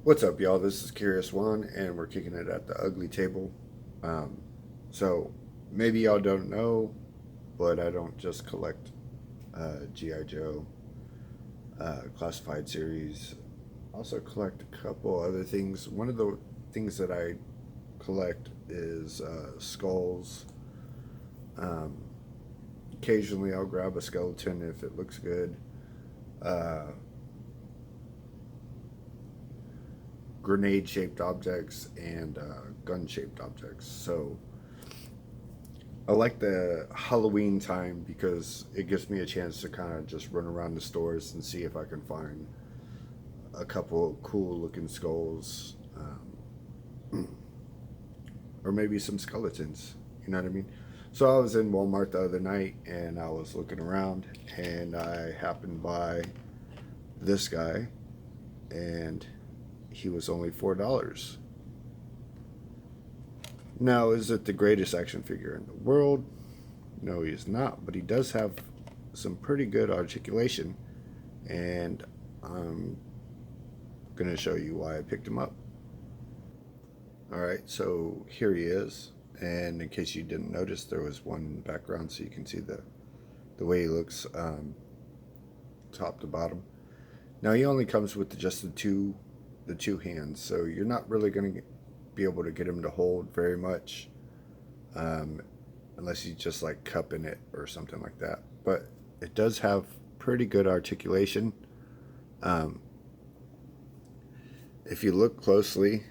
What's up, y'all? This is Curious One, and we're kicking it at the ugly table. Um, so, maybe y'all don't know, but I don't just collect G.I. Joe classified series. I also collect a couple other things. One of the things that I collect is skulls. Um, Occasionally, I'll grab a skeleton if it looks good. Uh, Grenade shaped objects and gun shaped objects. So, I like the Halloween time because it gives me a chance to kind of just run around the stores and see if I can find a couple of cool looking skulls, or maybe some skeletons. You know what I mean? So I was in Walmart the other night and I was looking around and I happened by this guy and he was only $4. Now, is it the greatest action figure in the world? No, he's not, but he does have some pretty good articulation, and I'm going to show you why I picked him up. All right, so here he is, and in case you didn't notice, there was one background so you can see the way he looks top to bottom. Now he only comes with just the two hands, so you're not really going to be able to get him to hold very much, um, unless you just like cupping it or something like that. But it does have pretty good articulation. Um, if you look closely,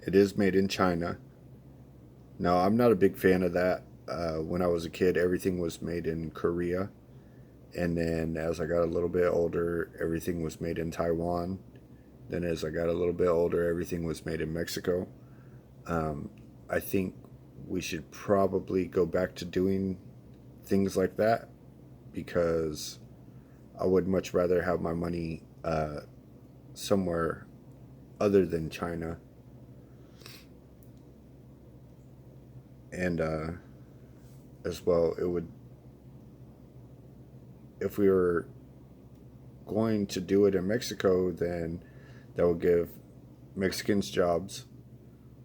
it is made in China. Now, I'm not a big fan of that. When I was a kid, everything was made in Korea. And then as I got a little bit older, everything was made in Taiwan. Then as I got a little bit older, everything was made in Mexico. Um, I think we should probably go back to doing things like that because I would much rather have my money somewhere other than China. And as well, it would, if we were going to do it in Mexico, then that would give Mexicans jobs,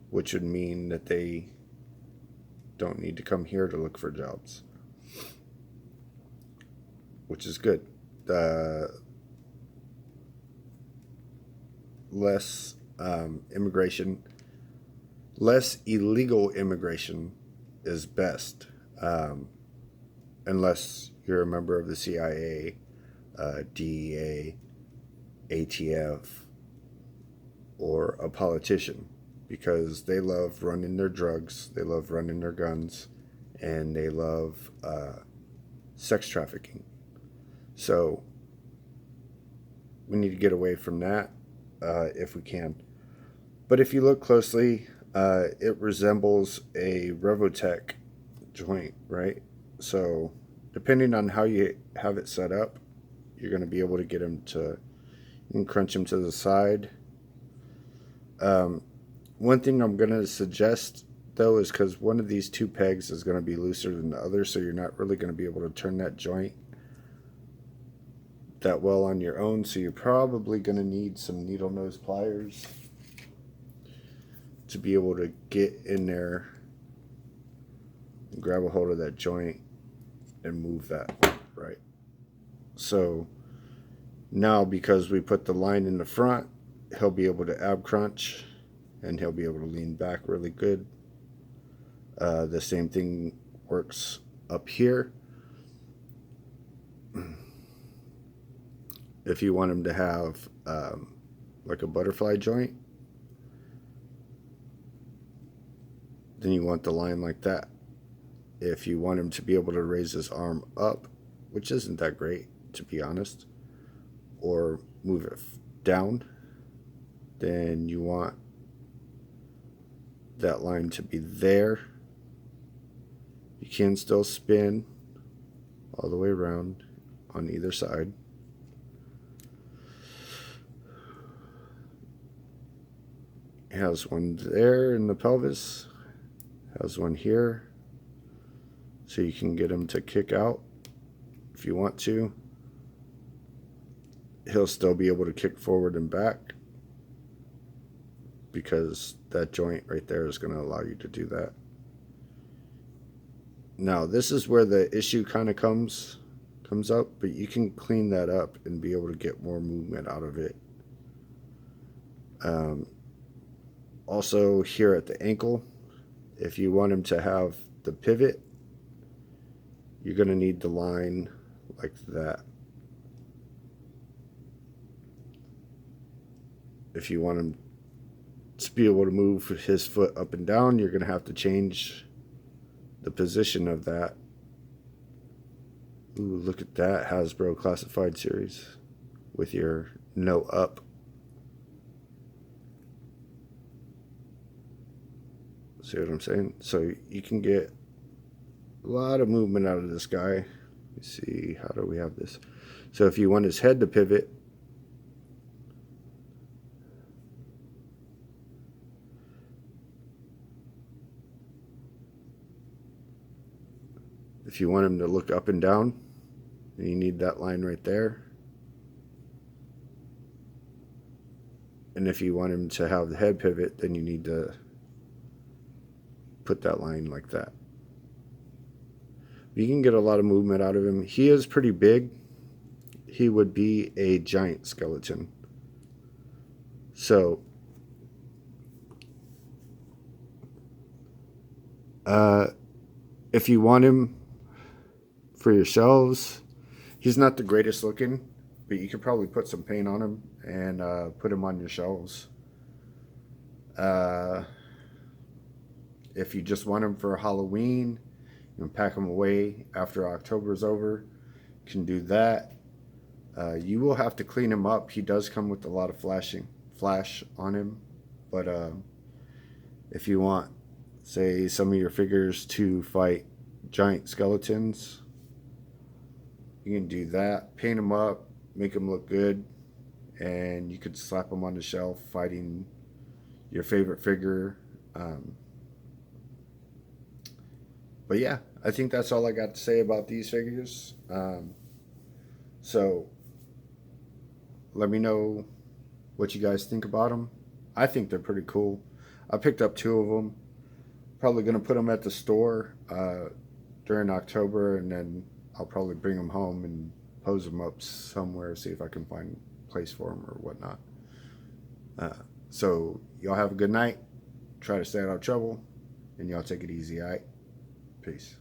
which would mean that they don't need to come here to look for jobs, which is good. The less immigration, less illegal immigration is best, um, unless you're a member of the CIA, DEA, ATF, or a politician, because they love running their drugs, they love running their guns, and they love sex trafficking. So we need to get away from that if we can. But if you look closely, it resembles a Revotech joint, right? So depending on how you have it set up, you're going to be able to get them to, you can crunch them to the side. Um, One thing I'm going to suggest though is because one of these two pegs is going to be looser than the other, so you're not really going to be able to turn that joint that well on your own. So you're probably going to need some needle nose pliers to be able to get in there and grab a hold of that joint and move that right. So now, because we put the line in the front, he'll be able to ab crunch and he'll be able to lean back really good. The same thing works up here. If you want him to have like a butterfly joint, then you want the line like that. If you want him to be able to raise his arm up, which isn't that great, to be honest, or move it down, then you want that line to be there. You can still spin all the way around on either side. It has one there in the pelvis, has one here, so you can get him to kick out if you want to. He'll still be able to kick forward and back. because that joint right there is going to allow you to do that. Now, this is where the issue kind of comes up, but you can clean that up and be able to get more movement out of it. Also, here at the ankle, if you want him to have the pivot, you're going to need the line like that. If you want him to be able to move his foot up and down, you're going to have to change the position of that. Ooh, look at that Hasbro Classified Series with your no up. See what I'm saying? So you can get a lot of movement out of this guy. Let's see, how do we have this? So if you want his head to pivot, if you want him to look up and down, you need that line right there. And if you want him to have the head pivot, then you need to put that line like that. You can get a lot of movement out of him. He is pretty big. He would be a giant skeleton. So if you want him for yourselves, he's not the greatest looking, but you could probably put some paint on him and put him on your shelves. If you just want him for Halloween, you can pack him away after October is over. You can do that. You will have to clean him up. He does come with a lot of flash on him. But if you want, say, some of your figures to fight giant skeletons, you can do that. Paint them up, make them look good, and you could slap them on the shelf fighting your favorite figure. But yeah, I think that's all I got to say about these figures. So let me know what you guys think about them. I think they're pretty cool. I picked up 2 of them. Probably going to put them at the store during October, and then I'll probably bring them home and pose them up somewhere, see if I can find a place for them or whatnot. So y'all have a good night. Try to stay out of trouble, and y'all take it easy, all right? Peace.